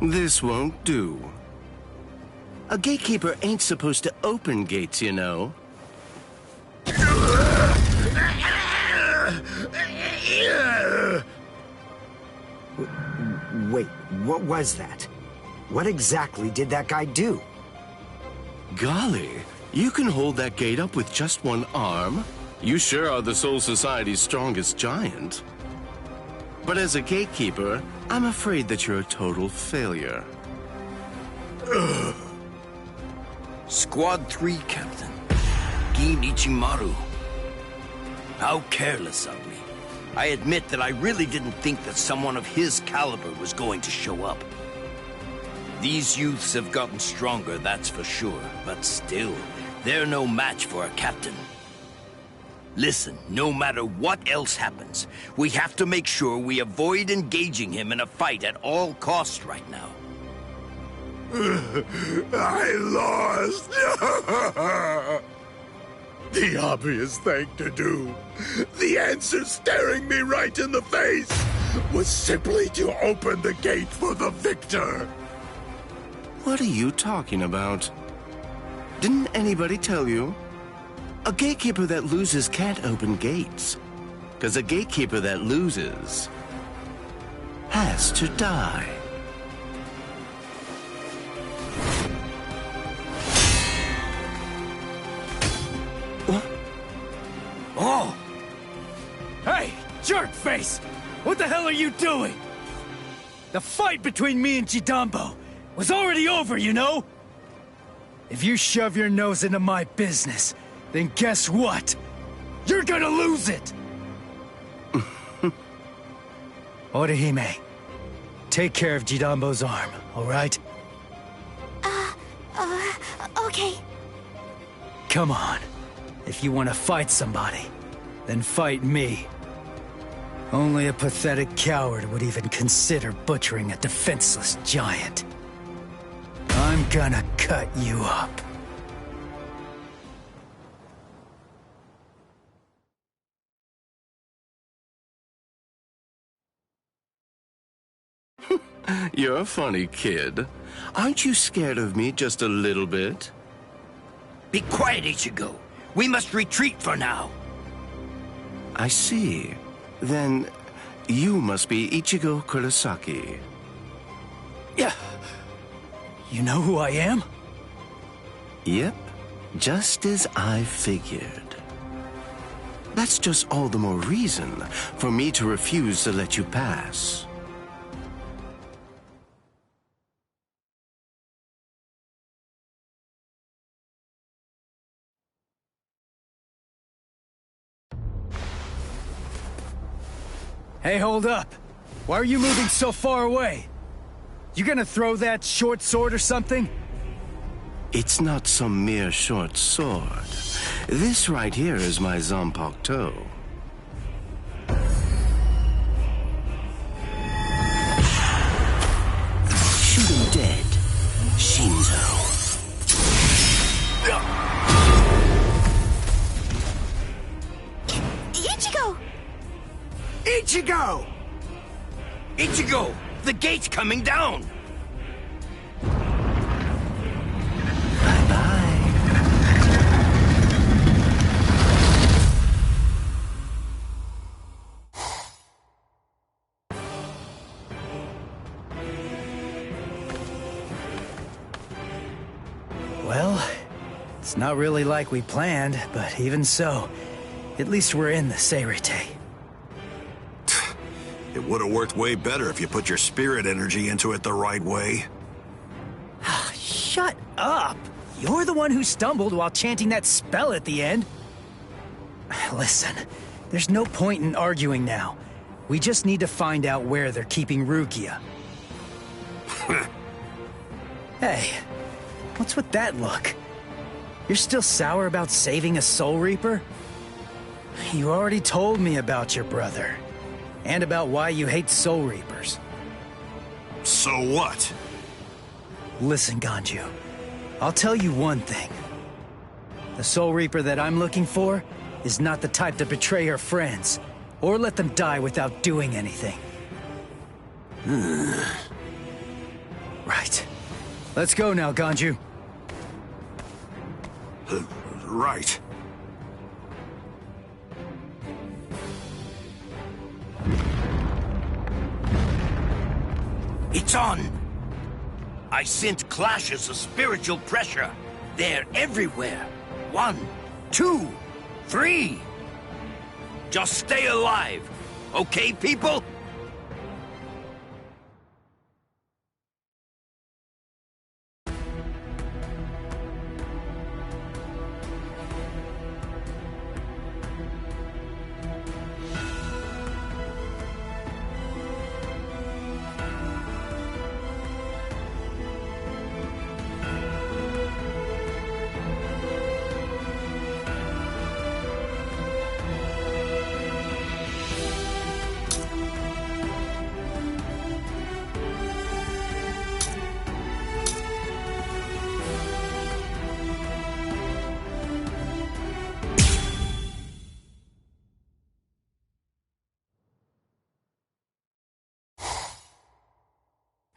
This won't do. A gatekeeper ain't supposed to open gates, you know. Wait, what was that? What exactly did that guy do? Golly, you can hold that gate up with just one arm? You sure are the Soul Society's strongest giant. But as a gatekeeper, I'm afraid that you're a total failure. Squad 3, Captain. Gin Ichimaru. How careless of me. I admit that I really didn't think that someone of his caliber was going to show up. These youths have gotten stronger, that's for sure, but still, they're no match for a captain. Listen, no matter what else happens, we have to make sure we avoid engaging him in a fight at all costs right now. I lost! The obvious thing to do, the answer staring me right in the face, was simply to open the gate for the victor. What are you talking about? Didn't anybody tell you? A gatekeeper that loses can't open gates. 'Cause a gatekeeper that loses has to die. What? Oh! Hey, jerkface! What the hell are you doing? The fight between me and Jidambo was already over, you know? If you shove your nose into my business, then guess what? You're gonna lose it! Orihime, take care of Jidambo's arm, all right? Okay. Come on. If you want to fight somebody, then fight me. Only a pathetic coward would even consider butchering a defenseless giant. I'm gonna cut you up. You're a funny kid. Aren't you scared of me just a little bit? Be quiet, Ichigo. We must retreat for now. I see. Then you must be Ichigo Kurosaki. Yeah. You know who I am? Yep, just as I figured. That's just all the more reason for me to refuse to let you pass. Hey, hold up. Why are you moving so far away? You gonna throw that short sword or something? It's not some mere short sword. This right here is my Zanpakuto. Shoot him dead, Shinzo. Ichigo! Ichigo! Ichigo! The gate's coming down! Bye-bye. Well, it's not really like we planned, but even so, at least we're in the Seirete. It would have worked way better if you put your spirit energy into it the right way. Shut up! You're the one who stumbled while chanting that spell at the end. Listen, there's no point in arguing now. We just need to find out where they're keeping Rukia. Hey, what's with that look? You're still sour about saving a Soul Reaper? You already told me about your brother. And about why you hate Soul Reapers. So what? Listen, Ganju. I'll tell you one thing. The Soul Reaper that I'm looking for is not the type to betray her friends, or let them die without doing anything. Right. Let's go now, Ganju. Right. It's on! I sense clashes of spiritual pressure. They're everywhere. 1, 2, 3. Just stay alive. Okay, people?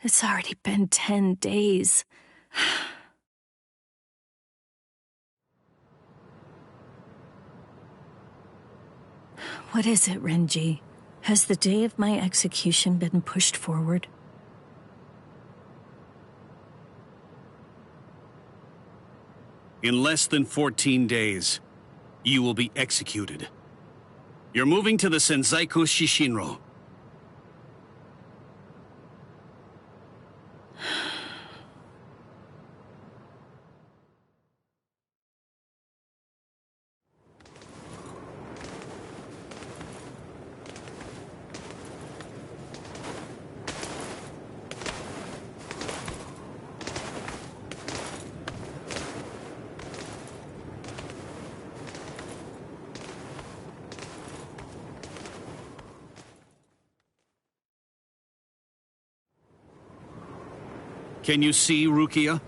It's already been 10 days. What is it, Renji? Has the day of my execution been pushed forward? In less than 14 days, you will be executed. You're moving to the Senzaiku Shishinro. Can you see Rukia?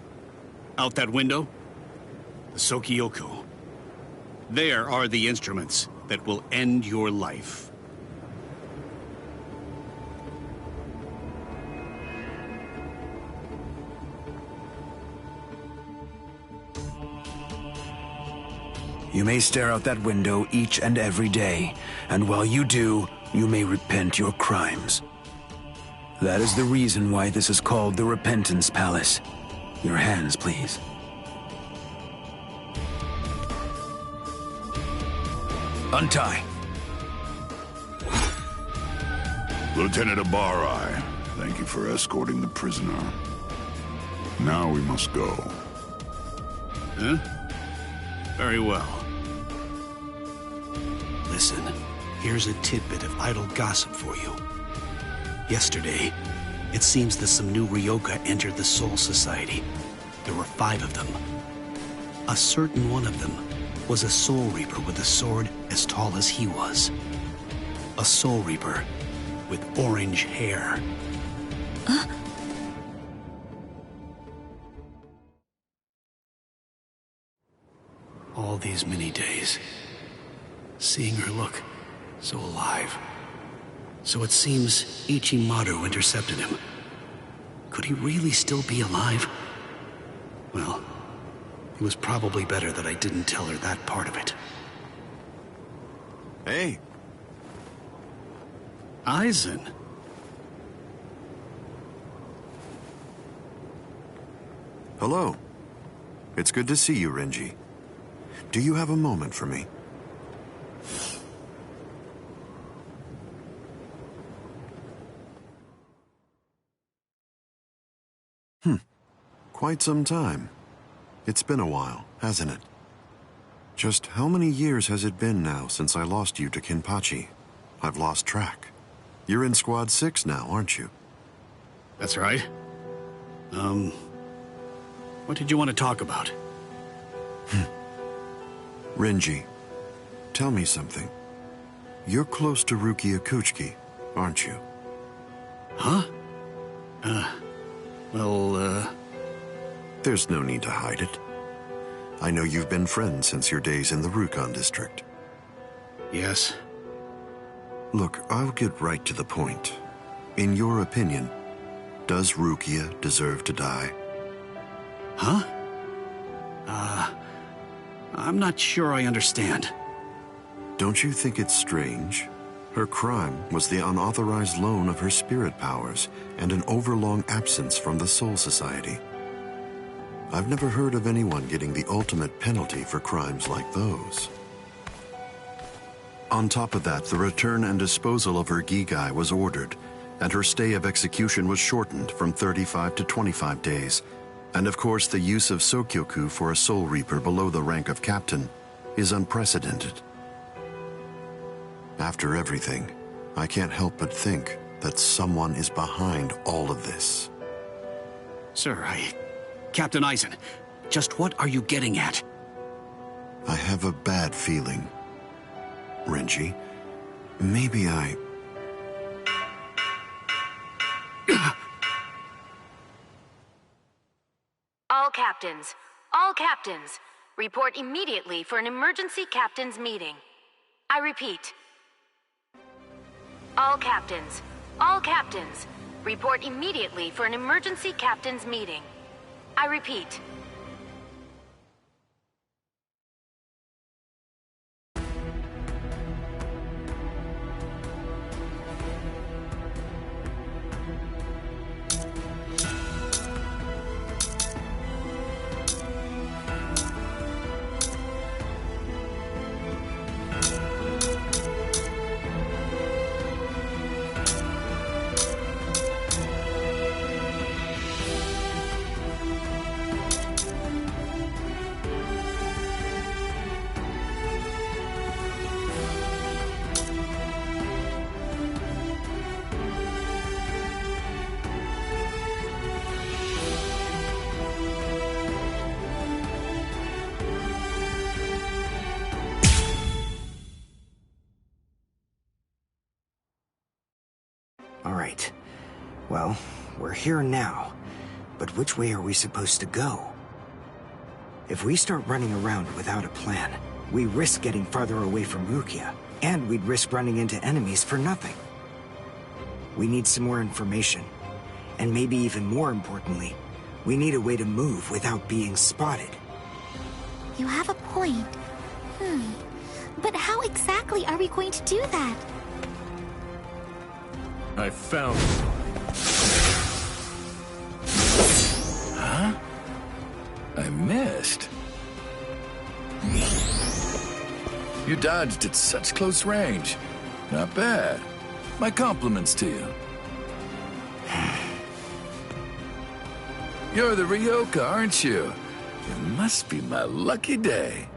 Out that window? The Sokioku. There are the instruments that will end your life. You may stare out that window each and every day, and while you do, you may repent your crimes. That is the reason why this is called the Repentance Palace. Your hands, please. Untie. Lieutenant Abari, thank you for escorting the prisoner. Now we must go. Huh? Very well. Listen, here's a tidbit of idle gossip for you. Yesterday, it seems that some new Ryoka entered the Soul Society. There were 5 of them. A certain one of them was a Soul Reaper with a sword as tall as he was. A Soul Reaper with orange hair. All these many days, seeing her look so alive. So it seems Ichimaru intercepted him. Could he really still be alive? Well, it was probably better that I didn't tell her that part of it. Hey. Aizen. Hello. It's good to see you, Renji. Do you have a moment for me? Quite some time. It's been a while, hasn't it? Just how many years has it been now since I lost you to Kenpachi? I've lost track. You're in Squad 6 now, aren't you? That's right. What did you want to talk about? Renji, tell me something. You're close to Rukia Kuchiki, aren't you? Huh? There's no need to hide it. I know you've been friends since your days in the Rukon district. Yes. Look, I'll get right to the point. In your opinion, Does Rukia deserve to die? Huh? I'm not sure I understand. Don't you think it's strange? Her crime was the unauthorized loan of her spirit powers and an overlong absence from the Soul Society. I've never heard of anyone getting the ultimate penalty for crimes like those. On top of that, the return and disposal of her Gigai was ordered, and her stay of execution was shortened from 35 to 25 days. And of course, the use of Sokyoku for a Soul Reaper below the rank of captain is unprecedented. After everything, I can't help but think that someone is behind all of this. Sir, Captain Eisen, just what are you getting at? I have a bad feeling. Renji, maybe I... All captains, report immediately for an emergency captains meeting. I repeat. All captains, report immediately for an emergency captains meeting. I repeat. All right. Well, we're here now. But which way are we supposed to go? If we start running around without a plan, we risk getting farther away from Rukia, and we'd risk running into enemies for nothing. We need some more information. And maybe even more importantly, we need a way to move without being spotted. You have a point. But how exactly are we going to do that? I found it. Huh? I missed. You dodged at such close range. Not bad. My compliments to you. You're the Ryoka, aren't you? It must be my lucky day.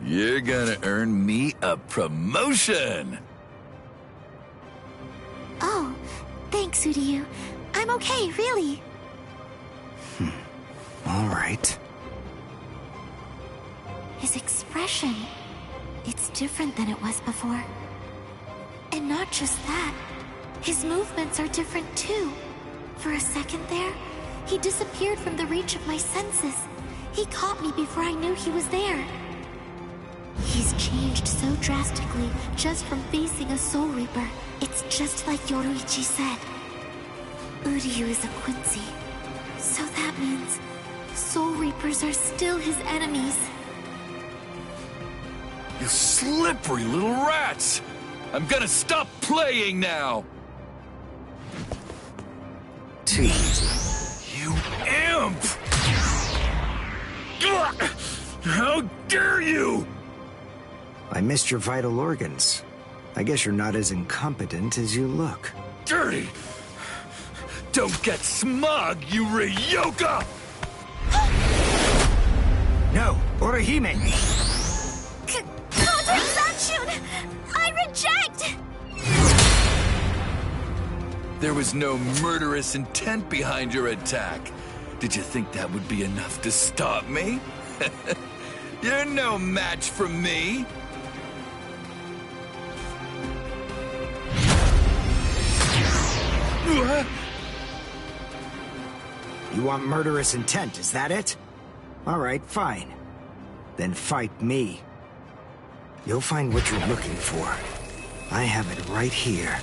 You're gonna earn me a promotion! Oh, thanks, Uryu. I'm okay, really. All right. His expression, it's different than it was before. And not just that, his movements are different too. For a second there, he disappeared from the reach of my senses. He caught me before I knew he was there. He's changed so drastically just from facing a Soul Reaper. It's just like Yoruichi said. Uryu is a Quincy. So that means Soul Reapers are still his enemies. You slippery little rats! I'm gonna stop playing now! Too easy. You imp! Ugh! How dare you! I missed your vital organs. I guess you're not as incompetent as you look. Dirty! Don't get smug, you Ryoka! No, Orihime! Counter-Sanshun! I reject! There was no murderous intent behind your attack. Did you think that would be enough to stop me? You're no match for me! You want murderous intent, is that it? All right, fine. Then fight me. You'll find what you're looking for. I have it right here,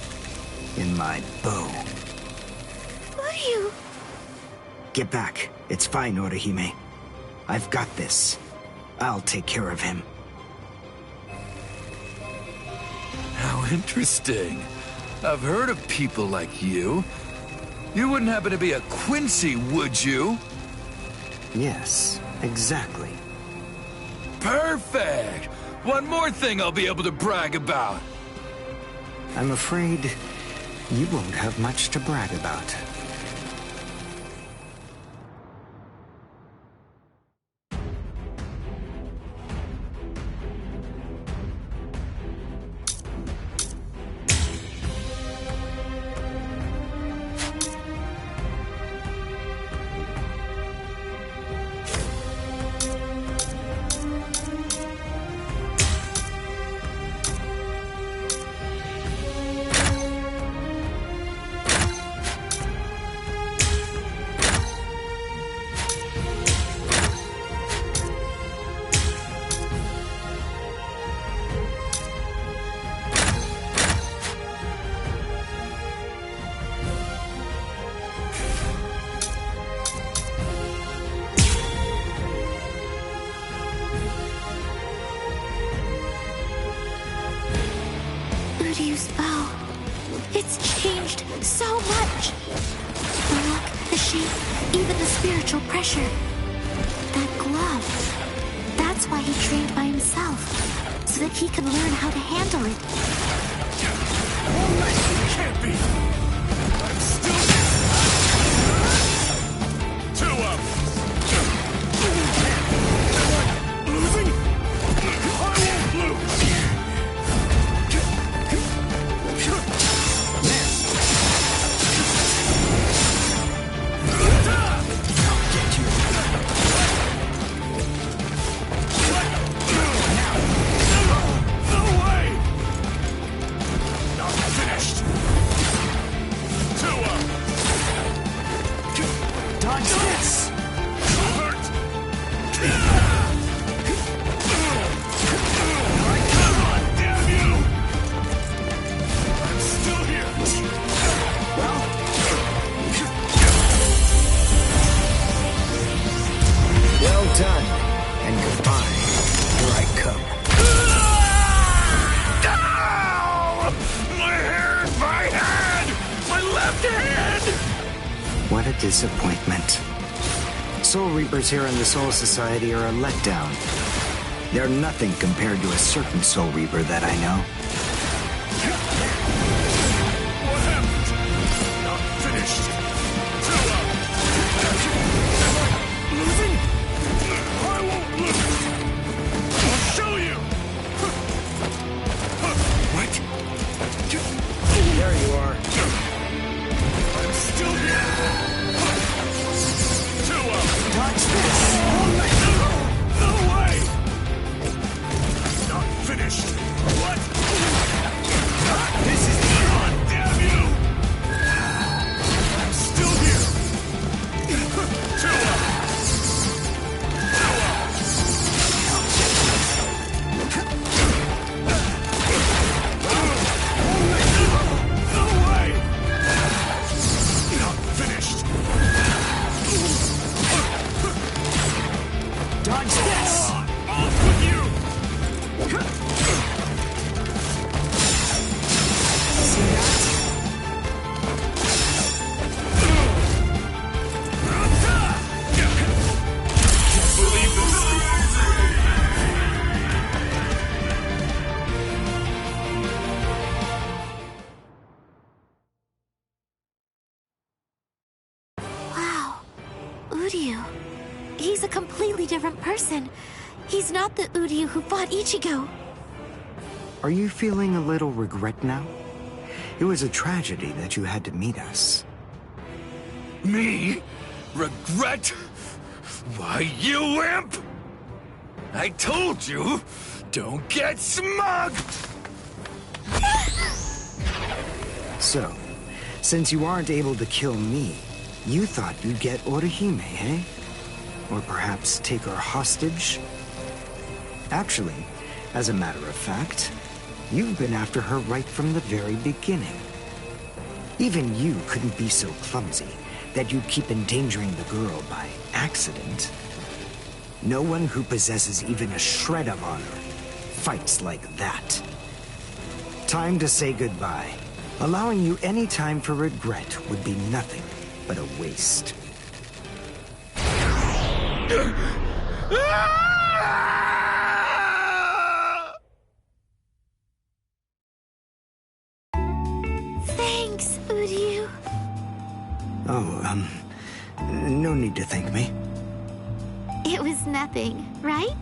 in my bow. Get back. It's fine, Orihime. I've got this. I'll take care of him. How interesting. I've heard of people like you. You wouldn't happen to be a Quincy, would you? Yes, exactly. Perfect! One more thing I'll be able to brag about. I'm afraid you won't have much to brag about. Uryu's bow. It's changed so much. The look, the shape, even the spiritual pressure. That glove. That's why he trained by himself. So that he can learn how to handle it. Can't be! I'm still... Two up! Losing? I won't lose! Done. And goodbye. Here I come. Ow! My hand! My hand! My left hand! What a disappointment. Soul Reapers here in the Soul Society are a letdown. They're nothing compared to a certain Soul Reaper that I know. What happened? Not finished. Two up. Losing? I won't lose. I'll show you. What? There you are. I'm still here. Two up. Dodge this. No way. Not finished. What? This is not. Damn you. I'm still here. Two up. Dodge this! Off with you! See that? Can't believe this! Wow. Uryu. He's a completely different person. He's not the Uryu who fought Ichigo. Are you feeling a little regret now? It was a tragedy that you had to meet us. Me? Regret? Why, you imp! I told you, don't get smug! So, since you aren't able to kill me, you thought you'd get Orihime, eh? Or perhaps take her hostage? Actually, as a matter of fact, you've been after her right from the very beginning. Even you couldn't be so clumsy that you'd keep endangering the girl by accident. No one who possesses even a shred of honor fights like that. Time to say goodbye. Allowing you any time for regret would be nothing but a waste. Thanks, Uryu. Oh, no need to thank me. It was nothing, right?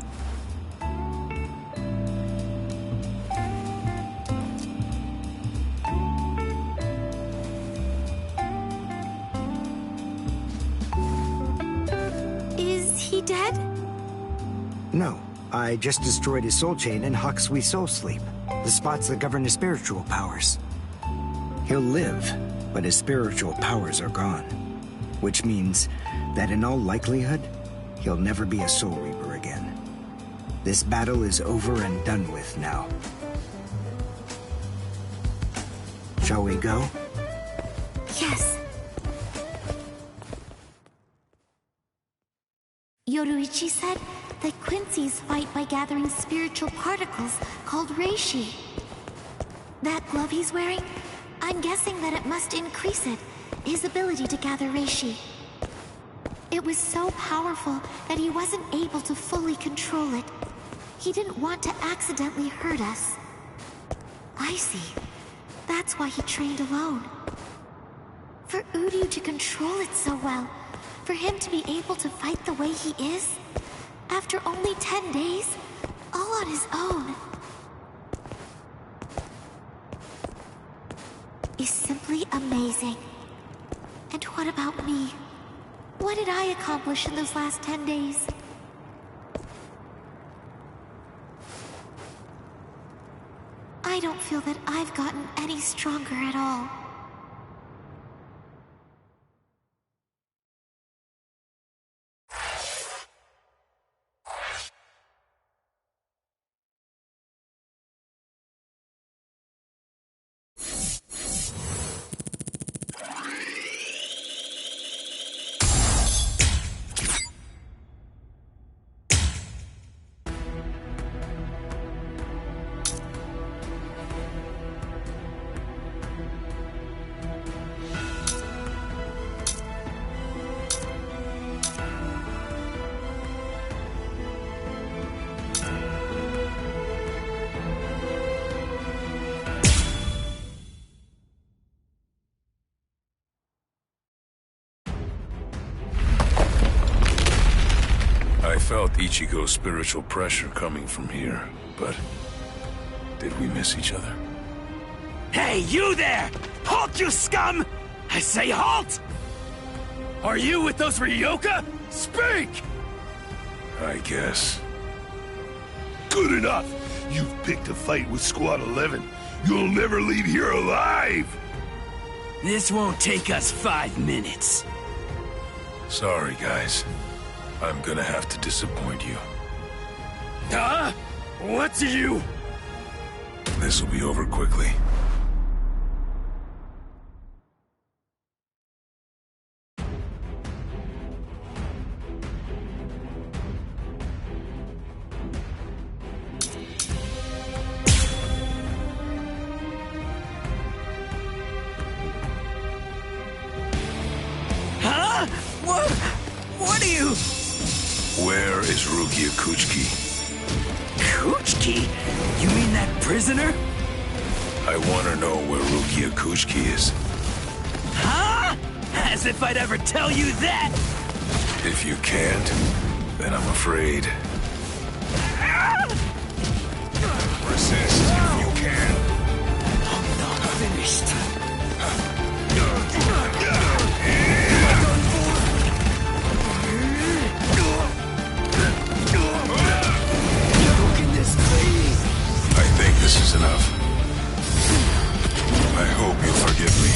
Is he dead? No, I just destroyed his soul chain and Hakusui Soul Sleep, the spots that govern his spiritual powers. He'll live, but his spiritual powers are gone. Which means that in all likelihood, he'll never be a Soul Reaper again. This battle is over and done with now. Shall we go? Yes. Yoruichi said that Quincy's fight by gathering spiritual particles called Reishi. That glove he's wearing, I'm guessing that it must increase it, his ability to gather Reishi. It was so powerful that he wasn't able to fully control it. He didn't want to accidentally hurt us. I see. That's why he trained alone. For Uryu to control it so well, for him to be able to fight the way he is, after only 10 days, all on his own, is simply amazing. And what about me? What did I accomplish in those last 10 days? I don't feel that I've gotten any stronger at all. I felt Ichigo's spiritual pressure coming from here, but did we miss each other? Hey, you there! Halt, you scum! I say halt! Are you with those Ryoka? Speak! I guess. Good enough! You've picked a fight with Squad 11. You'll never leave here alive! This won't take us 5 minutes. Sorry, guys. I'm gonna have to disappoint you. Huh? What's you? This'll be over quickly. Huh? What are you? Where is Rukia Kuchiki? Kuchiki? You mean that prisoner? I want to know where Rukia Kuchiki is. Huh? As if I'd ever tell you that! If you can't, then I'm afraid. Resist if you can. I'm not finished. I think this is enough. I hope you'll forgive me.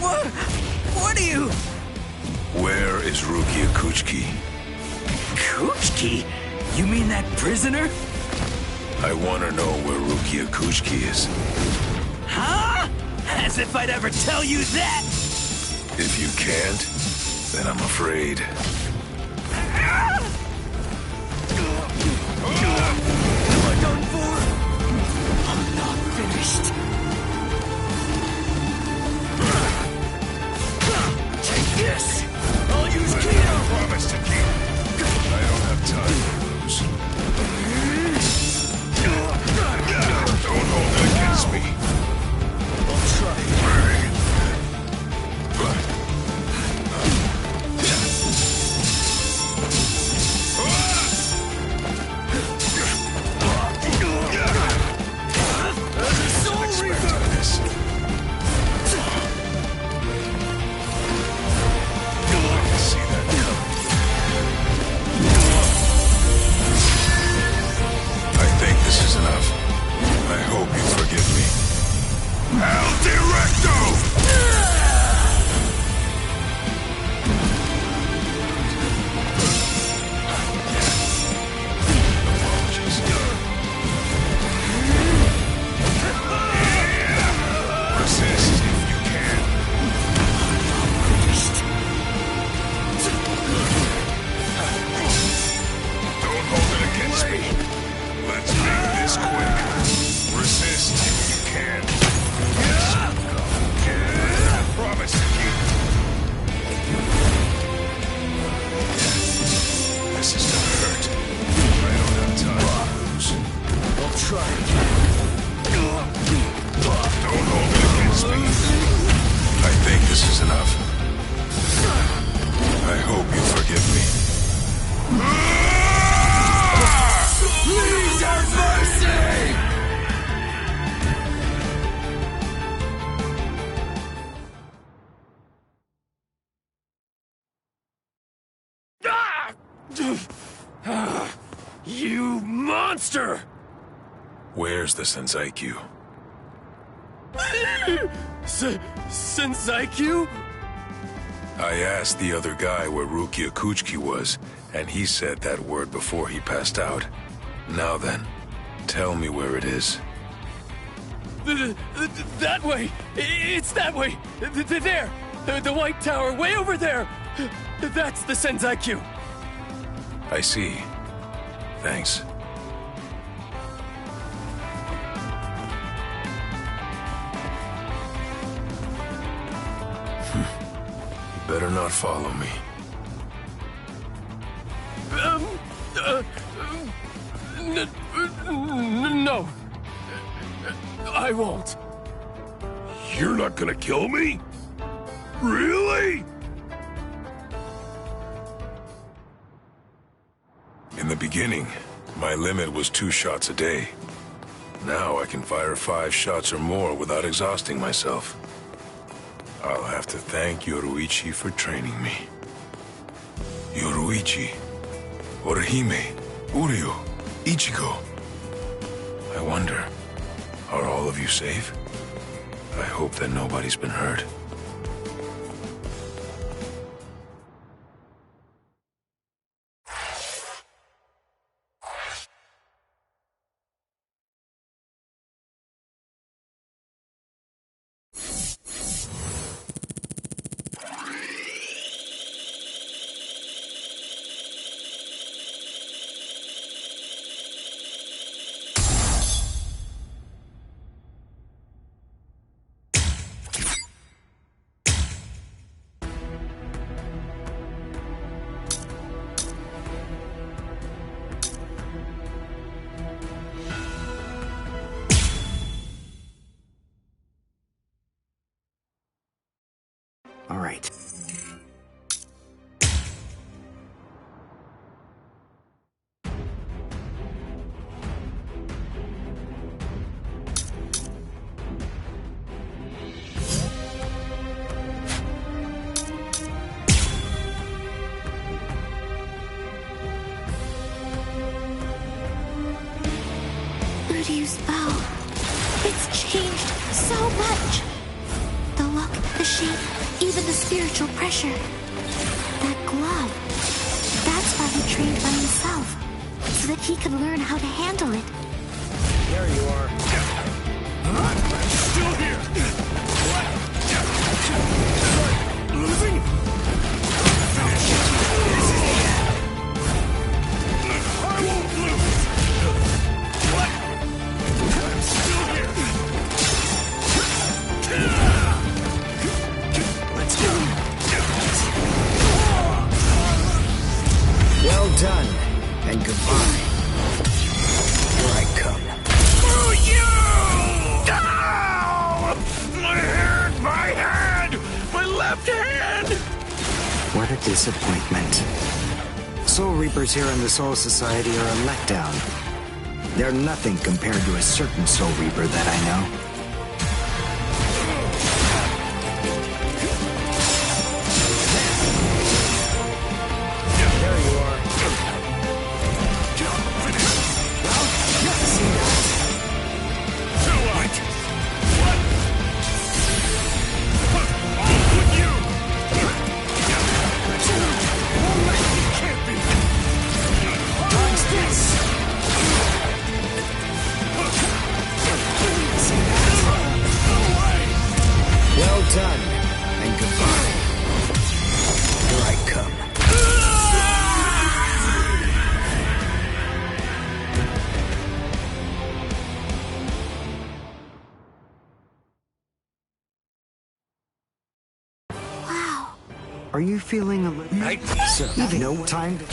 What are you? Where is Rukia Kuchiki? Kuchiki? You mean that prisoner? I want to know where Rukia Kuchiki is. Huh? As if I'd ever tell you that! If you can't, then I'm afraid. Am I done for? I'm not finished. Take this! I'll use Kino! I promise to keep. I don't have time to lose. Don't hold it against me. I'll try. You monster! Where's the Senseikyuu? Senseikyuu? I asked the other guy where Rukia Kuchiki was, and he said that word before he passed out. Now then, tell me where it is. That way! It's that way! There! The White Tower, way over there! That's the Senseikyuu! I see. Thanks. You better not follow me. No. I won't. You're not gonna kill me? Really? In the beginning, my limit was 2 shots a day. Now I can fire 5 shots or more without exhausting myself. I'll have to thank Yoruichi for training me. Yoruichi, Orihime, Uryu, Ichigo. I wonder, are all of you safe? I hope that nobody's been hurt. All right. Uryu's bow. It's changed so much. The look The shape, even the spiritual pressure. That glove. That's why he trained by himself. So that he could learn how to handle it. There you are. Still here! Losing? I won't lose! What? I'm still here! Let's go. Well done, and goodbye. Here I come. For you! Ow! My hand! My hand! My left hand! What a disappointment. Soul Reapers here in the Soul Society are a letdown. They're nothing compared to a certain Soul Reaper that I know. There you are. Well, see that? What? What? Off with you! Can't be! Dodge this! See that? Well done, and goodbye. Here I come. Wow. Are you feeling a little... So, no time to...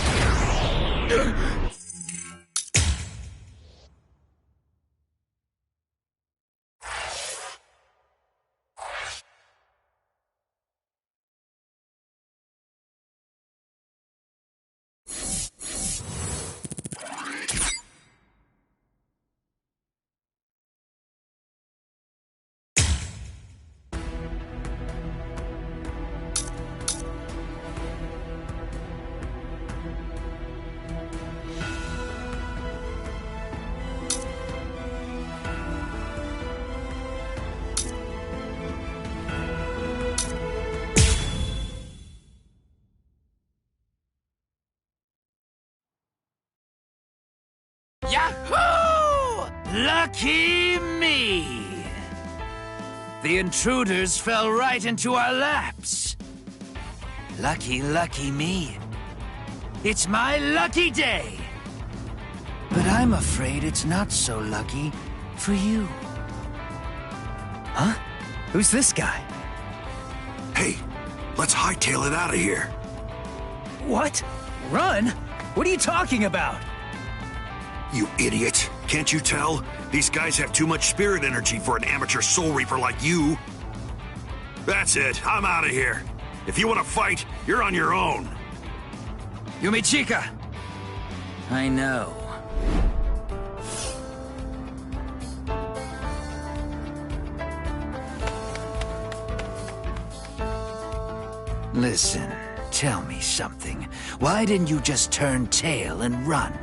Yahoo! Lucky me! The intruders fell right into our laps. Lucky, lucky me. It's my lucky day. But I'm afraid it's not so lucky for you. Huh? Who's this guy? Hey, let's hightail it out of here. What? Run? What are you talking about? You idiot. Can't you tell? These guys have too much spirit energy for an amateur Soul Reaper like you. That's it. I'm out of here. If you want to fight, you're on your own. Yumichika! I know. Listen, tell me something. Why didn't you just turn tail and run?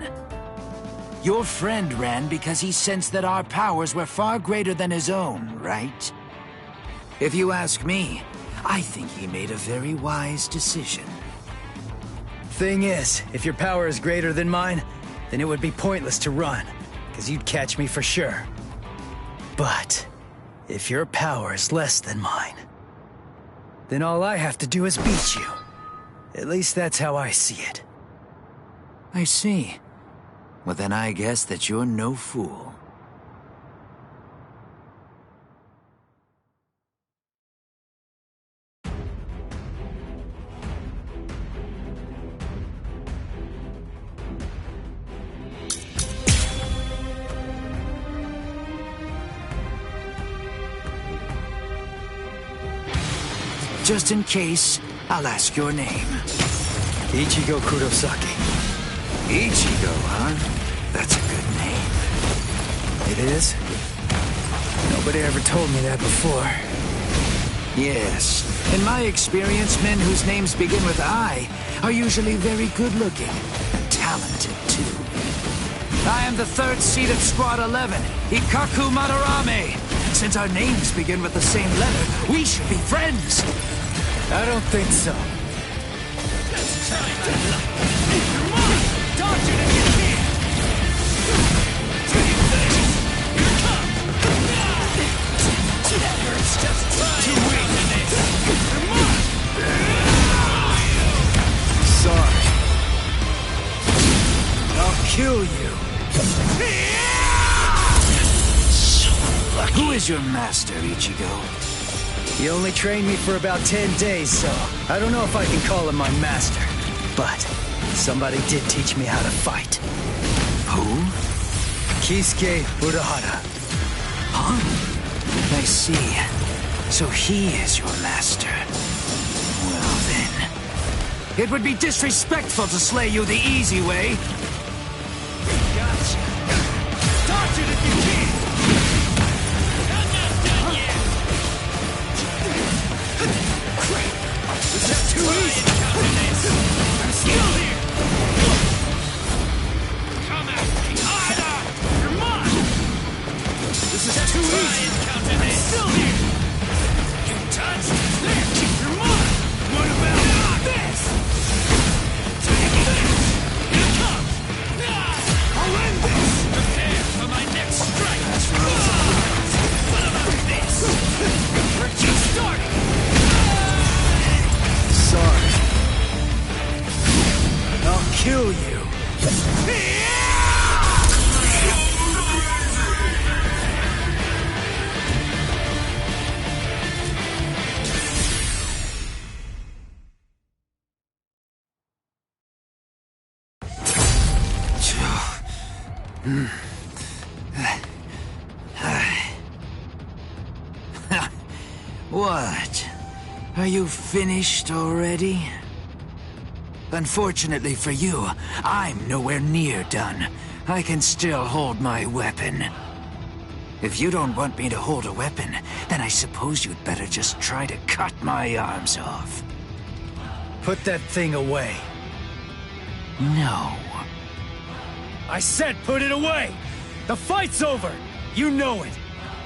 Your friend ran because he sensed that our powers were far greater than his own, right? If you ask me, I think he made a very wise decision. Thing is, if your power is greater than mine, then it would be pointless to run, because you'd catch me for sure. But if your power is less than mine, then all I have to do is beat you. At least that's how I see it. I see. Well, then I guess that you're no fool. Just in case, I'll ask your name. Ichigo Kurosaki. Ichigo, huh? That's a good name. It is? Nobody ever told me that before. Yes. In my experience, men whose names begin with I are usually very good-looking and talented, too. I am the third seed of Squad 11, Ikaku Madarame, Since our names begin with the same letter, we should be friends. I don't think so. Let's try my luck. Come on! Dodge it if you can! Take this! Here it comes! That hurts. Just try too weak for this. Come on! Sorry. I'll kill you. Who is your master, Ichigo? He only trained me for about 10 days, so I don't know if I can call him my master. But somebody did teach me how to fight. Who? Kisuke Urahara. Huh? I see. So he is your master. Well then, it would be disrespectful to slay you the easy way. Gotcha. Dodge it if you can! This is too easy! I'm still here! Come at me harder! Come on! This is too easy! I'm still here! You touch! There! Come on! What about this? Take this! Here it comes! I'll end this! Prepare for my next strike! What about this? We're just starting! Sorry. I'll kill you. What? Are you finished already? Unfortunately for you, I'm nowhere near done. I can still hold my weapon. If you don't want me to hold a weapon, then I suppose you'd better just try to cut my arms off. Put that thing away. No. I said put it away! The fight's over! You know it!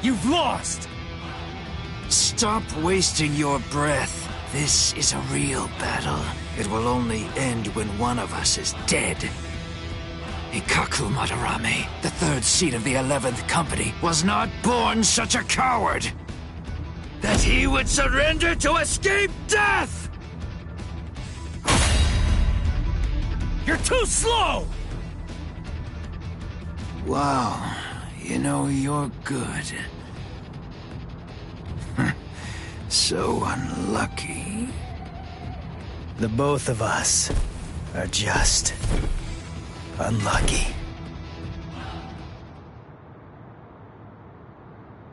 You've lost! Stop wasting your breath. This is a real battle. It will only end when one of us is dead. Ikaku Madarame, the third seat of the 11th Company, was not born such a coward that he would surrender to escape death! You're too slow! Wow, you know, you're good. So unlucky. The both of us are just unlucky.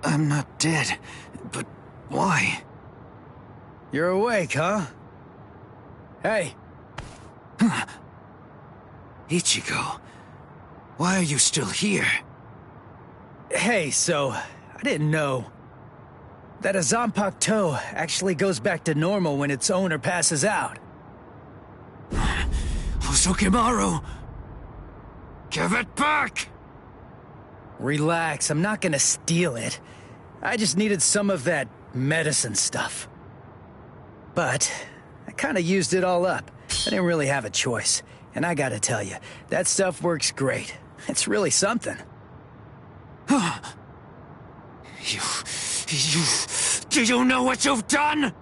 I'm not dead, but why? You're awake, huh? Hey! Ichigo, why are you still here? Hey, so, I didn't know that a Zanpakuto actually goes back to normal when its owner passes out. Hosokimaru! Give it back! Relax, I'm not gonna steal it. I just needed some of that medicine stuff. But I kinda used it all up. I didn't really have a choice. And I gotta tell you, that stuff works great. It's really something. Do you know what you've done?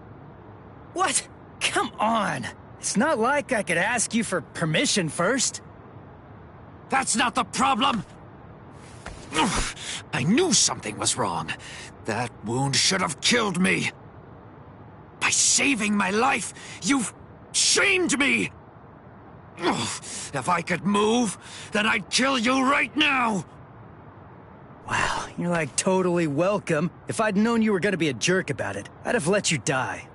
What? Come on. It's not like I could ask you for permission first. That's not the problem. I knew something was wrong. That wound should have killed me. By saving my life, you've shamed me. If I could move, then I'd kill you right now. Wow, you're like totally welcome. If I'd known you were gonna be a jerk about it, I'd have let you die.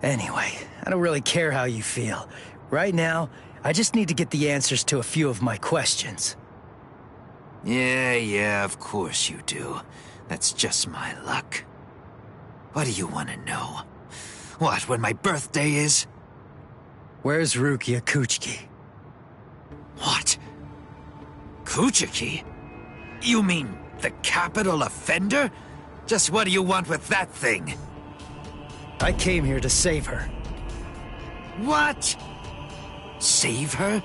Anyway, I don't really care how you feel. Right now, I just need to get the answers to a few of my questions. Yeah, of course you do. That's just my luck. What do you want to know? What, when my birthday is? Where's Rukia Kuchiki? What? Kuchiki? You mean the capital offender? Just what do you want with that thing? I came here to save her. What? Save her?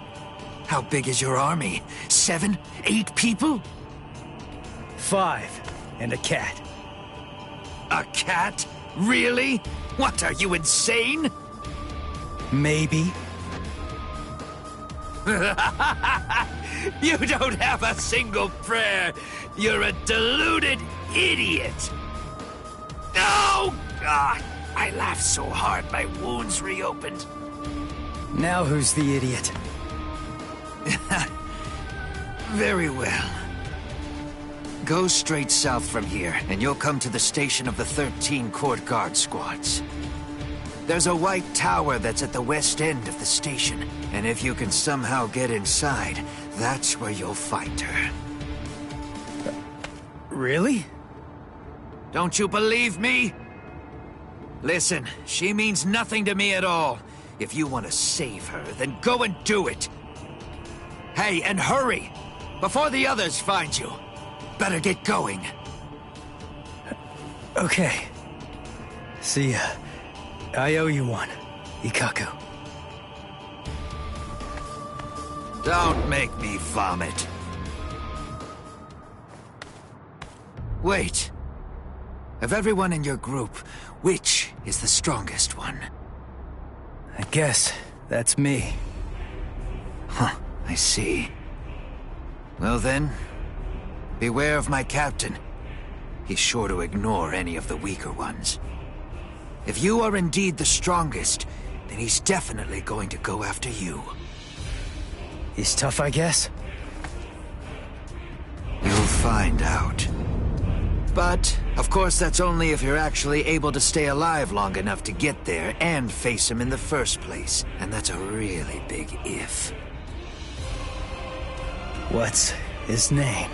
How big is your army? 7, 8 people? 5, and a cat. A cat? Really? What, are you insane? Maybe. You don't have a single prayer. You're a deluded idiot. Oh, God. I laughed so hard my wounds reopened. Now who's the idiot? Very well. Go straight south from here, and you'll come to the station of the 13 Court Guard squads. There's a white tower that's at the west end of the station, and if you can somehow get inside, that's where you'll find her. Really? Don't you believe me? Listen, she means nothing to me at all. If you want to save her, then go and do it. Hey, and hurry! Before the others find you. Better get going. Okay. See ya. I owe you one, Ikaku. Don't make me vomit. Wait. Of everyone in your group, which is the strongest one? I guess that's me. Huh, I see. Well then, beware of my captain. He's sure to ignore any of the weaker ones. If you are indeed the strongest, then he's definitely going to go after you. He's tough, I guess? You'll find out. But, of course, that's only if you're actually able to stay alive long enough to get there and face him in the first place. And that's a really big if. What's his name?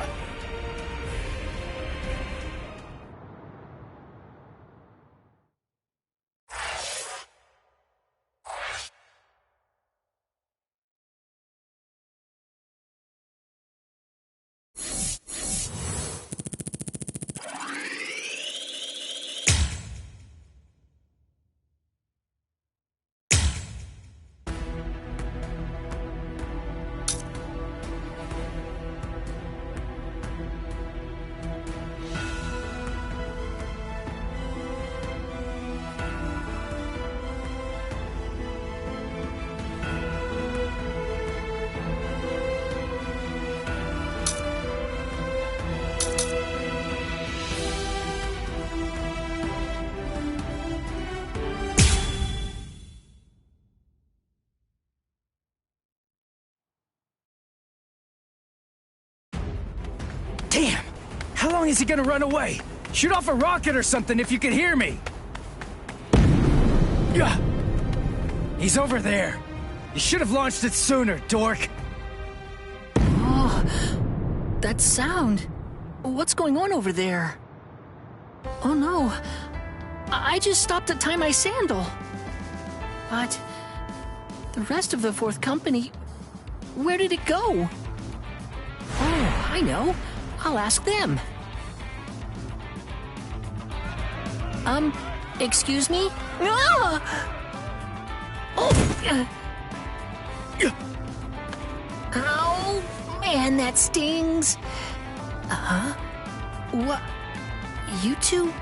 Damn! How long is he gonna run away? Shoot off a rocket or something if you can hear me! He's over there. You should have launched it sooner, dork. Oh, that sound. What's going on over there? Oh no. I just stopped to tie my sandal. But the rest of the 4th company, where did it go? Oh, I know. I'll ask them. Excuse me? Ah! Oh! Ow! Man, that stings! Uh-huh? What? You two?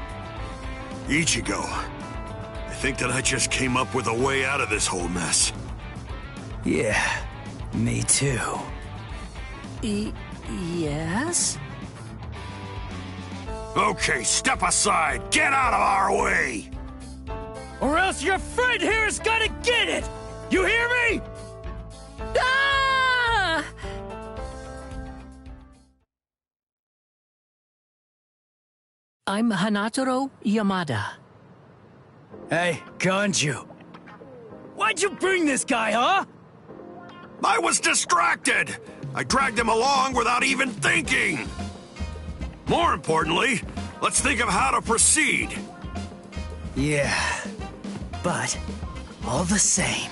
Ichigo, I think that I just came up with a way out of this whole mess. Yeah, me too. Yes? Okay, step aside! Get out of our way! Or else your friend here's gonna get it! You hear me? Ah! I'm Hanataro Yamada. Hey, Ganju. Why'd you bring this guy, huh? I was distracted! I dragged him along without even thinking! More importantly, let's think of how to proceed. Yeah, but all the same.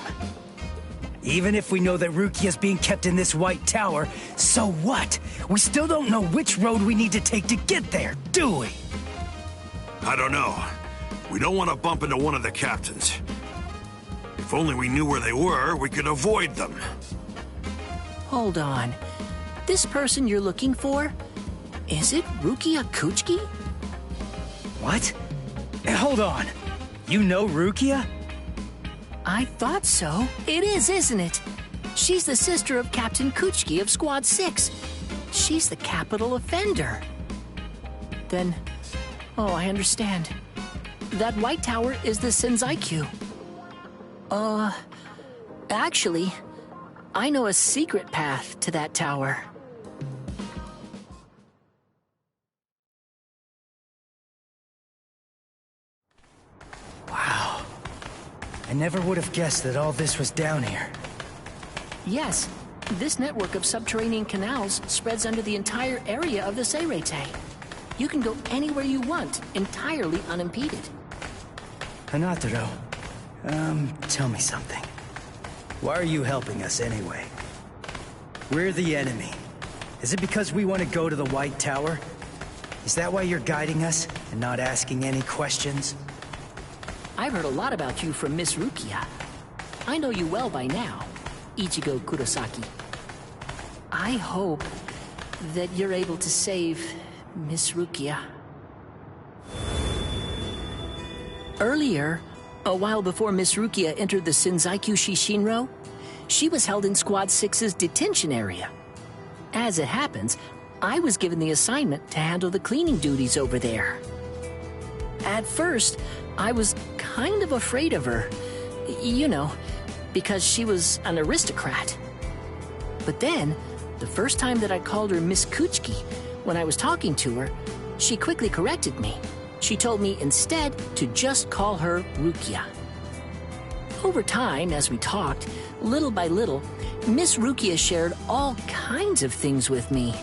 Even if we know that Rukia's being kept in this white tower, so what? We still don't know which road we need to take to get there, do we? I don't know. We don't want to bump into one of the captains. If only we knew where they were, we could avoid them. Hold on. This person you're looking for? Is it Rukia Kuchiki? What? Hey, hold on. You know Rukia? I thought so. It is, isn't it? She's the sister of Captain Kuchiki of Squad 6. She's the capital offender. Then, oh, I understand. That white tower is the Senzaiku. Actually, I know a secret path to that tower. Wow. I never would have guessed that all this was down here. Yes, this network of subterranean canals spreads under the entire area of the Seirete. You can go anywhere you want, entirely unimpeded. Hanataro, tell me something. Why are you helping us anyway? We're the enemy. Is it because we want to go to the White Tower? Is that why you're guiding us and not asking any questions? I've heard a lot about you from Miss Rukia. I know you well by now, Ichigo Kurosaki. I hope that you're able to save Miss Rukia. Earlier, a while before Miss Rukia entered the Senzaiku Shishinro, she was held in Squad 6's detention area. As it happens, I was given the assignment to handle the cleaning duties over there. At first, I was kind of afraid of her, you know, because she was an aristocrat. But then, the first time that I called her Miss Kuchiki, when I was talking to her, she quickly corrected me. She told me instead to just call her Rukia. Over time, as we talked, little by little, Miss Rukia shared all kinds of things with me.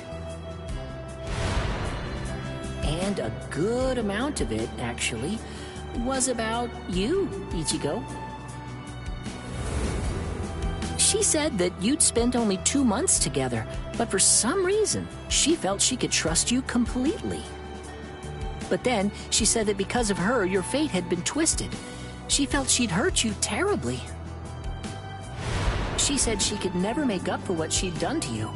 And a good amount of it, actually, was about you, Ichigo. She said that you'd spent only 2 months together, but for some reason, she felt she could trust you completely. But then, she said that because of her, your fate had been twisted. She felt she'd hurt you terribly. She said she could never make up for what she'd done to you.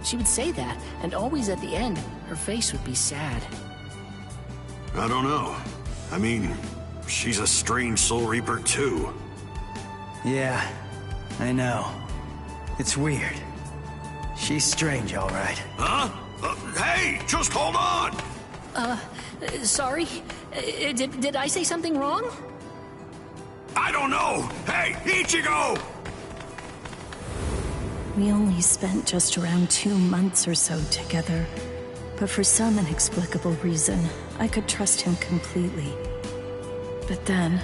She would say that, and always at the end, her face would be sad. I don't know. I mean, she's a strange Soul Reaper, too. Yeah, I know. It's weird. She's strange, all right. Huh? Hey, just hold on! Sorry? Did I say something wrong? I don't know! Hey, Ichigo! We only spent just around 2 months or so together, but for some inexplicable reason, I could trust him completely. But then,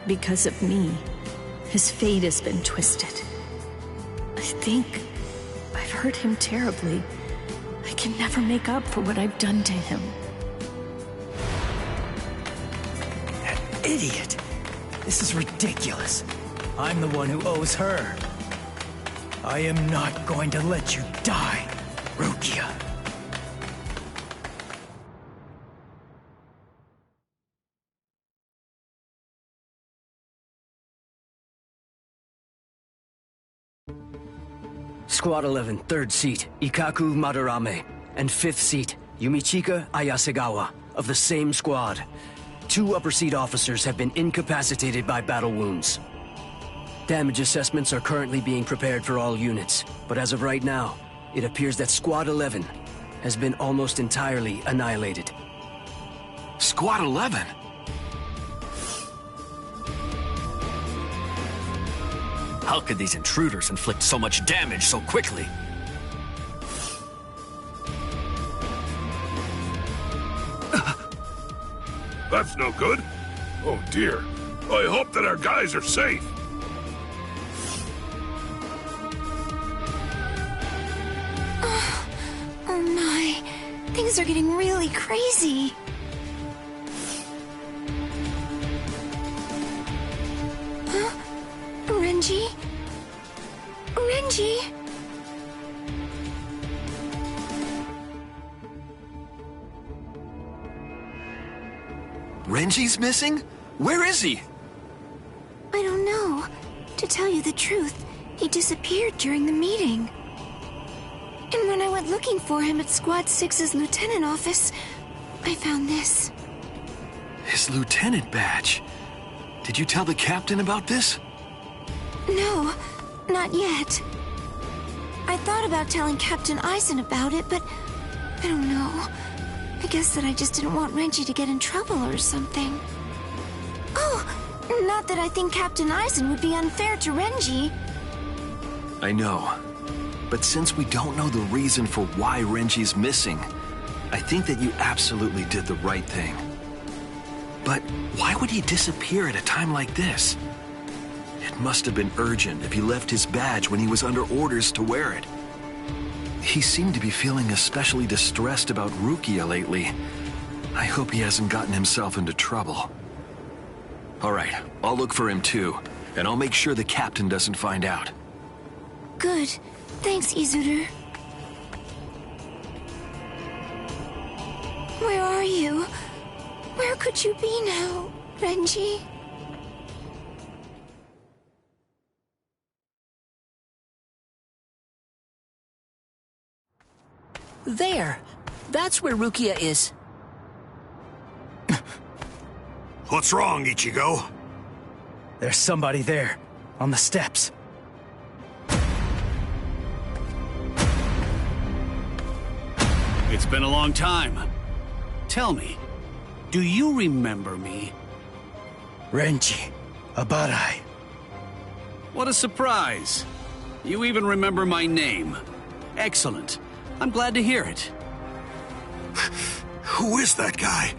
because of me, his fate has been twisted. I think I've hurt him terribly. I can never make up for what I've done to him. That idiot! This is ridiculous. I'm the one who owes her. I am not going to let you die, Rukia. Squad 11, 3rd seat, Ikaku Madarame, and 5th seat, Yumichika Ayasegawa, of the same squad. 2 upper seat officers have been incapacitated by battle wounds. Damage assessments are currently being prepared for all units, but as of right now, it appears that Squad 11 has been almost entirely annihilated. Squad 11? How could these intruders inflict so much damage so quickly? That's no good. Oh dear. I hope that our guys are safe. Oh my, things are getting really crazy. Huh? Renji? Renji? Renji's missing? Where is he? I don't know. To tell you the truth, he disappeared during the meeting. And when I went looking for him at Squad 6's lieutenant office, I found this. His lieutenant badge. Did you tell the captain about this? No, not yet. I thought about telling Captain Eisen about it, but I don't know. I guess that I just didn't want Renji to get in trouble or something. Oh, not that I think Captain Eisen would be unfair to Renji. I know. But since we don't know the reason for why Renji's missing, I think that you absolutely did the right thing. But why would he disappear at a time like this? It must have been urgent if he left his badge when he was under orders to wear it. He seemed to be feeling especially distressed about Rukia lately. I hope he hasn't gotten himself into trouble. All right, I'll look for him too, and I'll make sure the captain doesn't find out. Good. Thanks, Izuru. Where are you? Where could you be now, Renji? There! That's where Rukia is. What's wrong, Ichigo? There's somebody there, on the steps. It's been a long time. Tell me, do you remember me? Renji, Abarai. What a surprise. You even remember my name. Excellent. I'm glad to hear it. Who is that guy?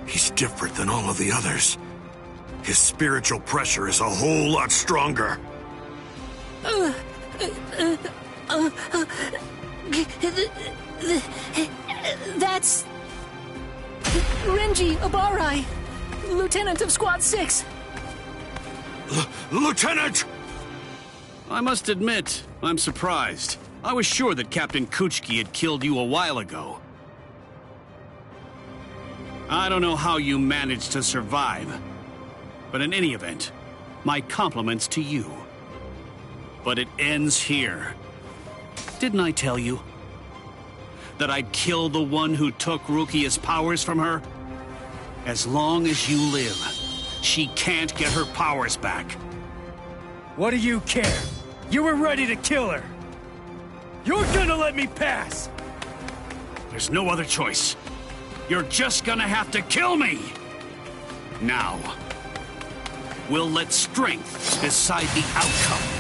He's different than all of the others. His spiritual pressure is a whole lot stronger. That's... Renji Abarai, Lieutenant of Squad 6. Lieutenant! I must admit, I'm surprised. I was sure that Captain Kuchiki had killed you a while ago. I don't know how you managed to survive, but in any event, my compliments to you. But it ends here. Didn't I tell you that I'd kill the one who took Rukia's powers from her? As long as you live, she can't get her powers back. What do you care? You were ready to kill her. You're gonna let me pass! There's no other choice. You're just gonna have to kill me! Now, we'll let strength decide the outcome.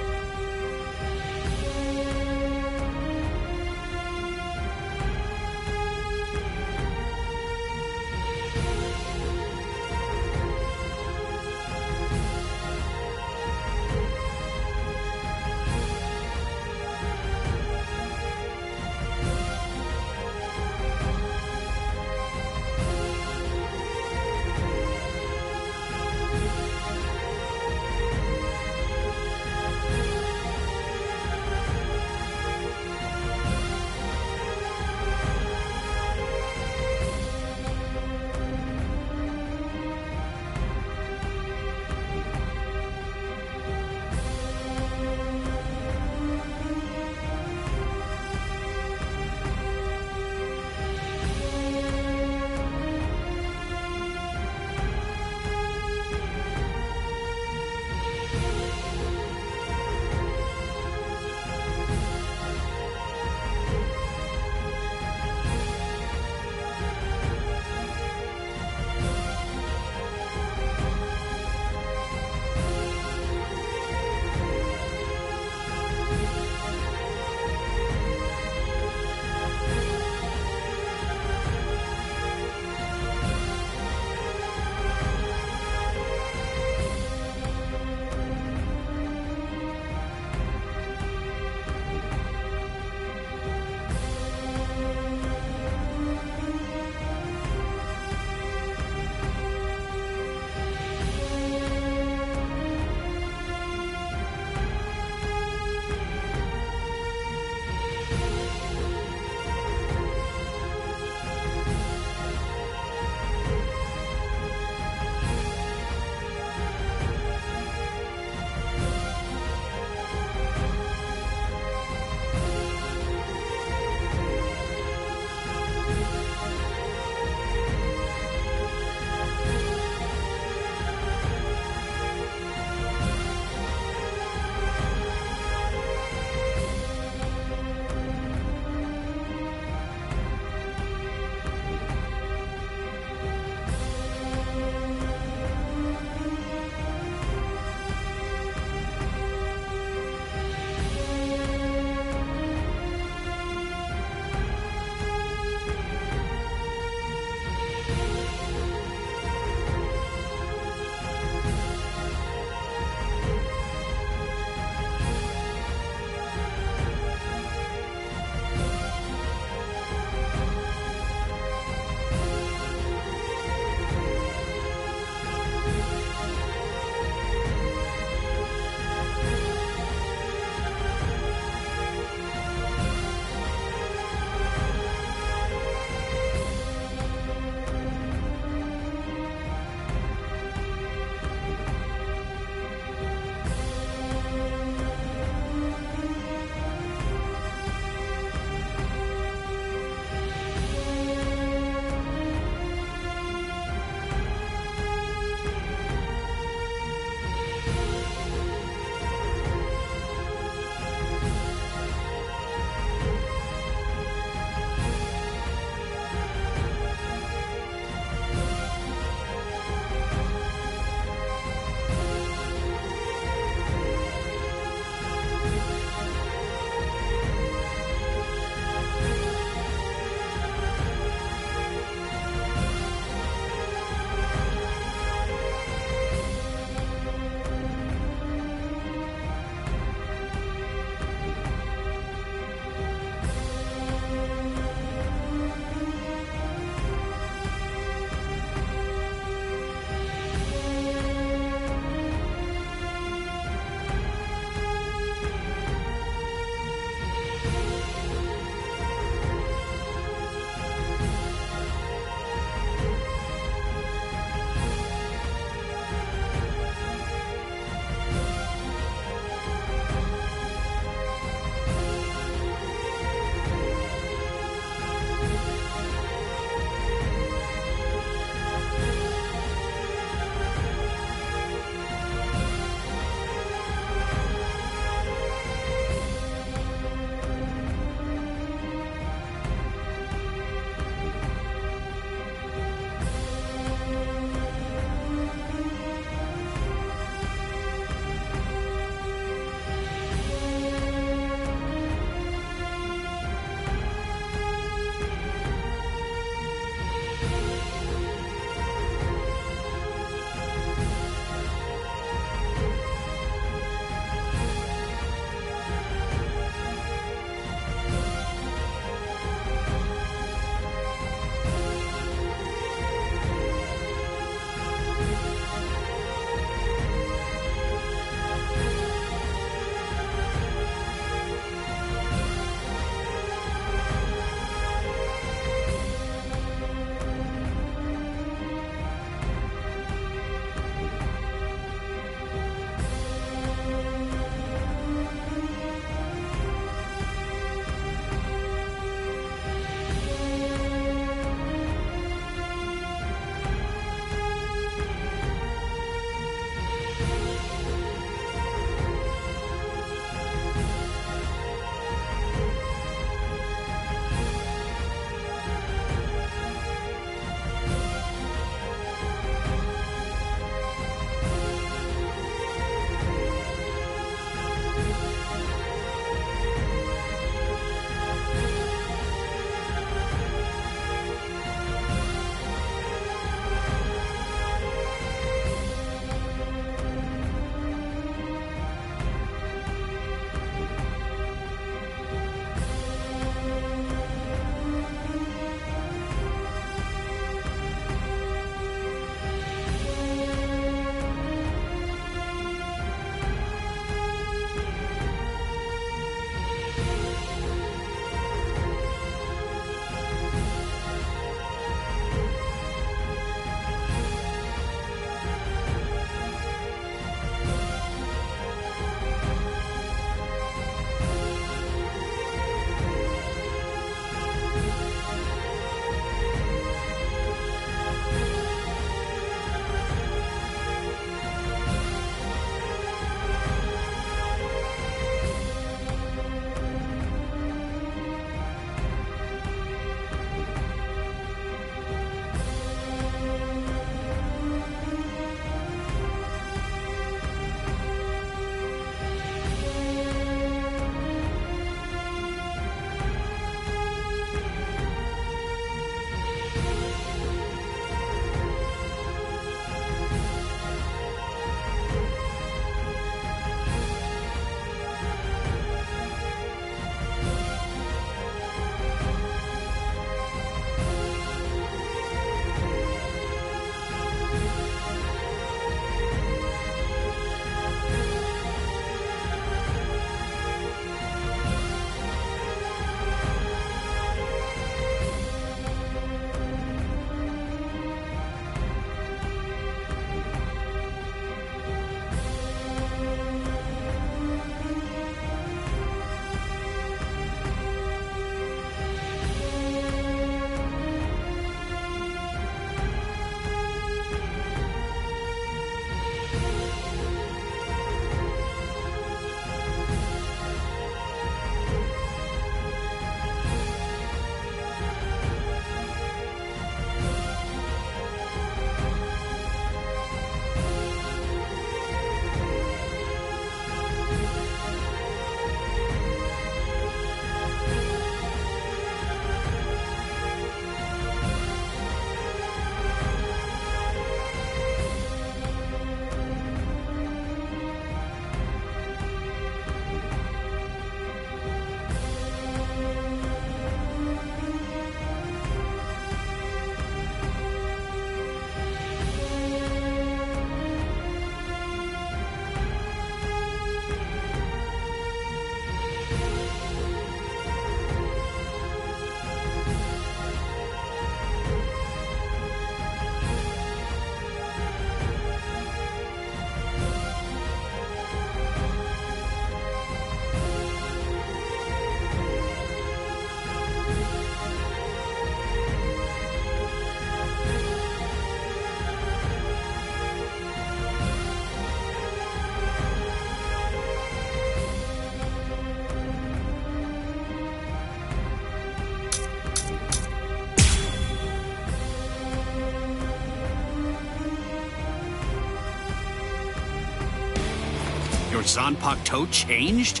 Your Zanpakuto toe changed?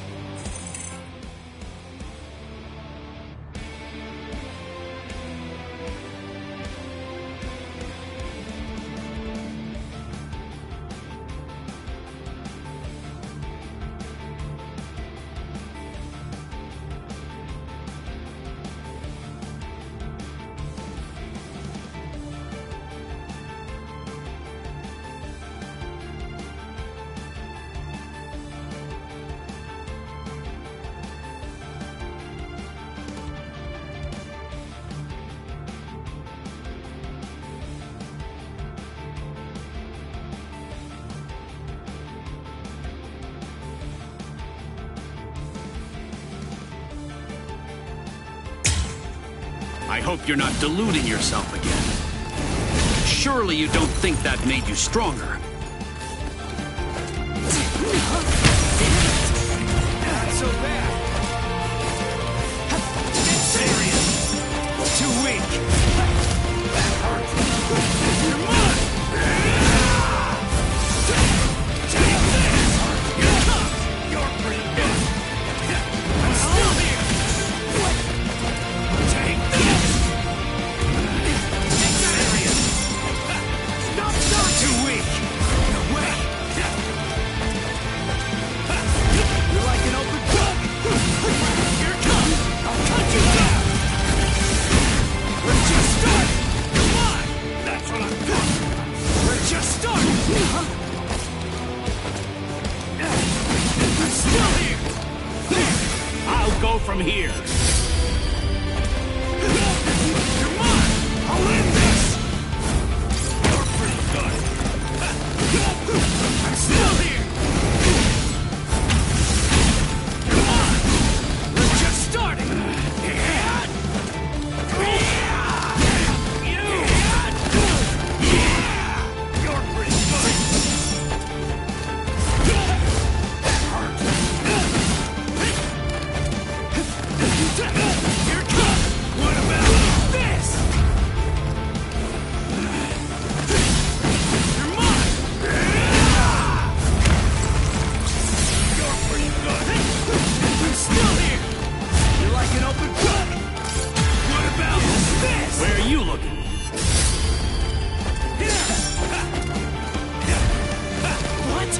I hope you're not deluding yourself again. Surely you don't think that made you stronger. Not so bad. Get serious. Too weak. That hurts. You're mine. Take this. You're pretty good. I'm still here. Take this. Get serious. Stop. Too weak. No way. You're like an open book! Here it comes! I'll cut you down! We're just starting! Come on! That's what I'm talking about! We're just starting! I'm still here! There! I'll go from here. You're mine! I'll end this! You're pretty good! I'm still here! Just starting! You're pretty good! That hurts! Here it comes! What about this? You're mine! You're pretty good! I'm still here! You're like an open book! What about this? Where are you looking? What?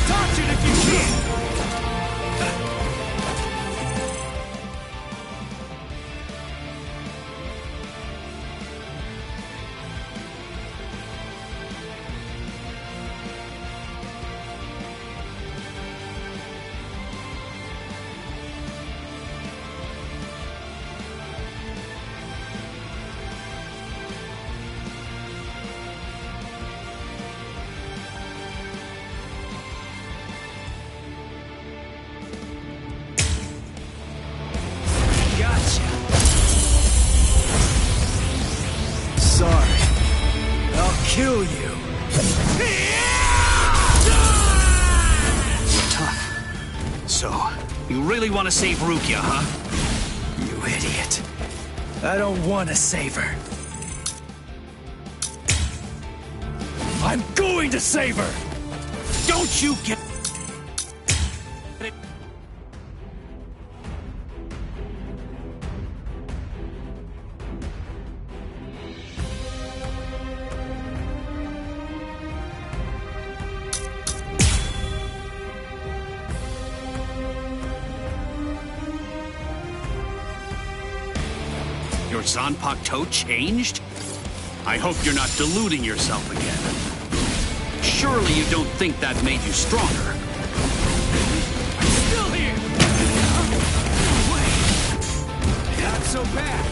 Touch it if you can! Gotcha. Sorry. I'll kill you. You're tough. So, you really want to save Rukia, huh? You idiot. I don't want to save her. I'm going to save her! Don't you get... Your Zanpakuto toe changed? I hope you're not deluding yourself again. Surely you don't think that made you stronger. I'm still here! Wait! Not so bad!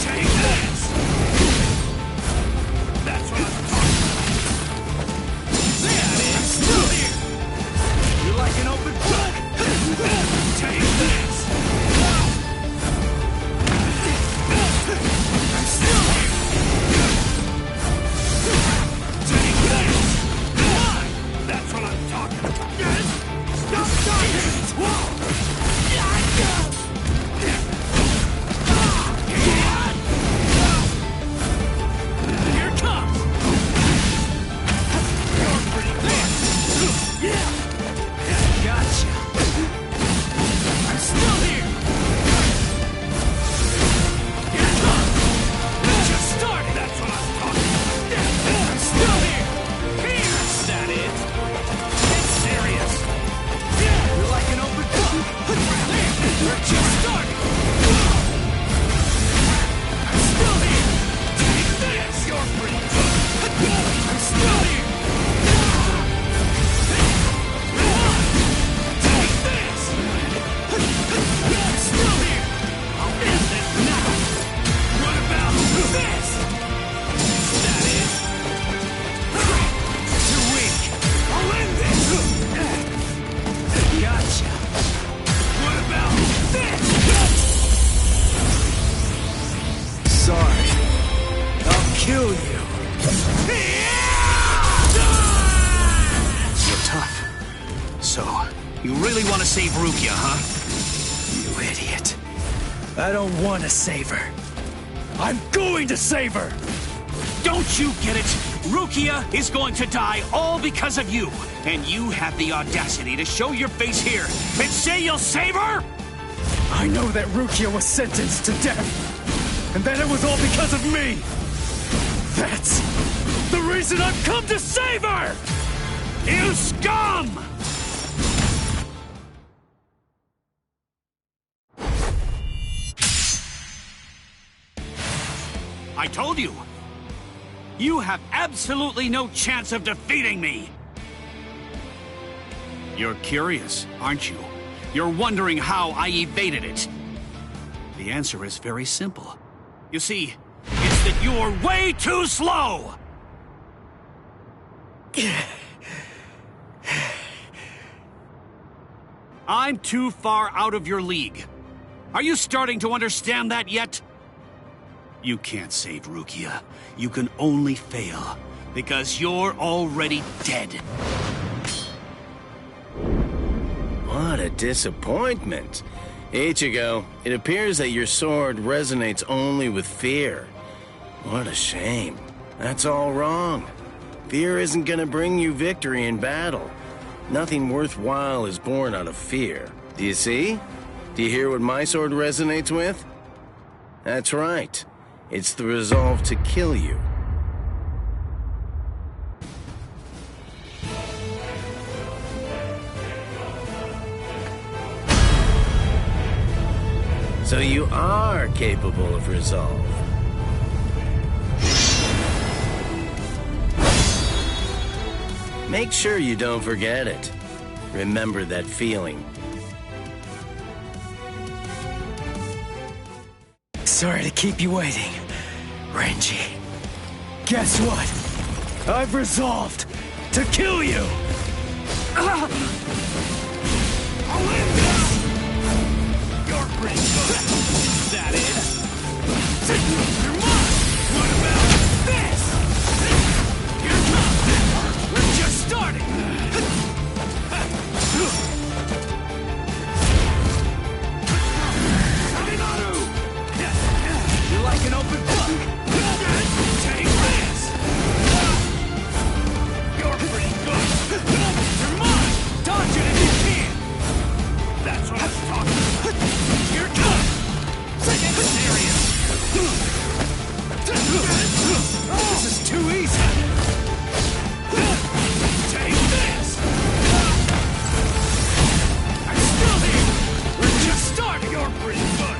Take this! That's what I'm talking about! I'm still here! You're like an open book! Take this! I'm still here! Take this! Come on! That's what I'm talking about! Stop talking! Whoa! kill you. You're tough. So, you really want to save Rukia, huh? You idiot. I don't want to save her. I'm going to save her! Don't you get it? Rukia is going to die all because of you. And you have the audacity to show your face here and say you'll save her? I know that Rukia was sentenced to death. And that it was all because of me. That's the reason I've come to save her! You scum! I told you! You have absolutely no chance of defeating me! You're curious, aren't you? You're wondering how I evaded it. The answer is very simple. You see, it's that you're way too slow! I'm too far out of your league. Are you starting to understand that yet? You can't save Rukia. You can only fail, because you're already dead. What a disappointment. Ichigo, it appears that your sword resonates only with fear. What a shame. That's all wrong. Fear isn't gonna bring you victory in battle. Nothing worthwhile is born out of fear. Do you see? Do you hear what my sword resonates with? That's right. It's the resolve to kill you. So you are capable of resolve. Make sure you don't forget it. Remember that feeling. Sorry to keep you waiting, Renji. Guess what? I've resolved to kill you! I'll end this! You're pretty good. That is. You're mine! What about this? Here comes. We're just starting! You're like an open book! Take this! You're pretty good! You're mine! Dodge it if you can! That's what I'm talking about! Here it comes! Get serious! This is too easy! Take this! I'm still here! We're just starting! You're pretty good!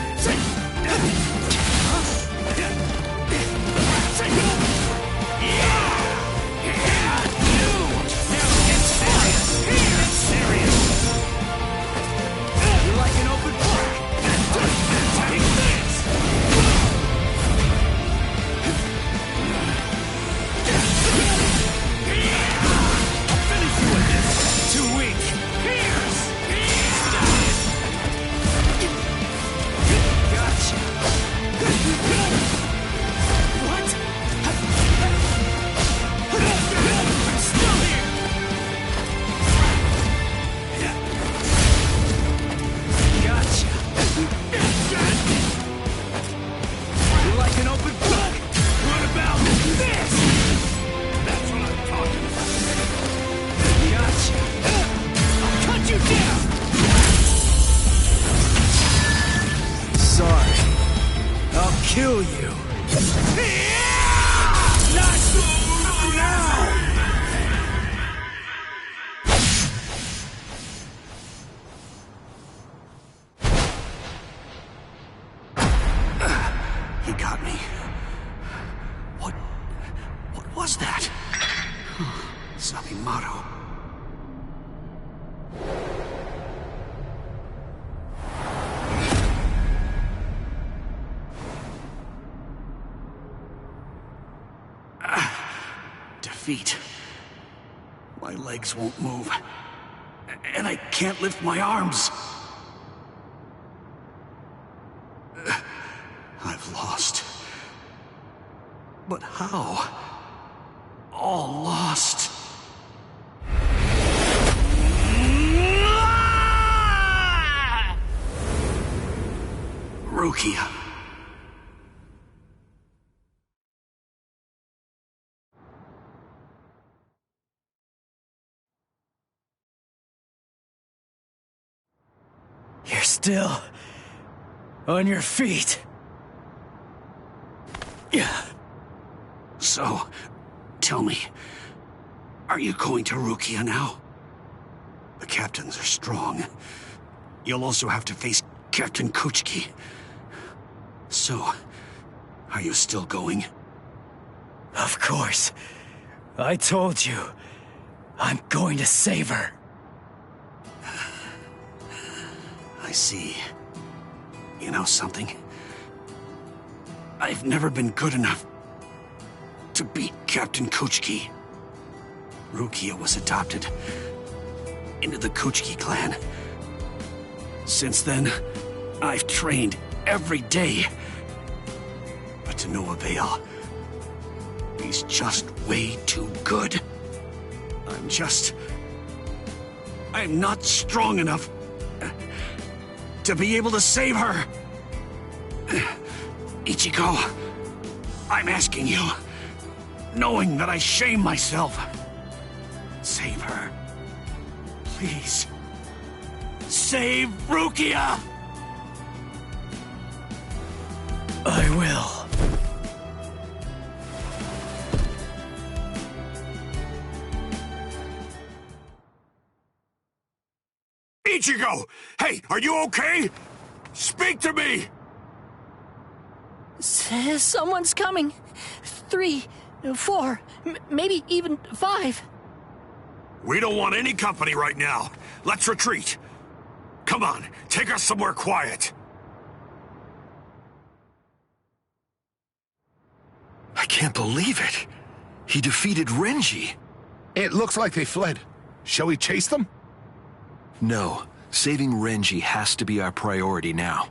Kill you. Not now. He got me. What was that? Sabimaru. Defeat. My legs won't move. And I can't lift my arms. I've lost. But How? All lost. Rukia. You're still on your feet. Yeah. So, tell me, are you going to Rukia now? The captains are strong. You'll also have to face Captain Kuchiki. So, are you still going? Of course. I told you. I'm going to save her. I see. You know something? I've never been good enough to beat Captain Kuchiki. Rukia was adopted into the Kuchiki clan. Since then, I've trained every day. But to no avail. He's just way too good. I'm not strong enough to be able to save her. Ichigo, I'm asking you, knowing that I shame myself, save her. Please. Save Rukia! I will. Ichigo! Hey, are you okay? Speak to me! Someone's coming. 3, 4, maybe even 5. We don't want any company right now. Let's retreat. Come on, take us somewhere quiet. I can't believe it. He defeated Renji. It looks like they fled. Shall we chase them? No. Saving Renji has to be our priority now.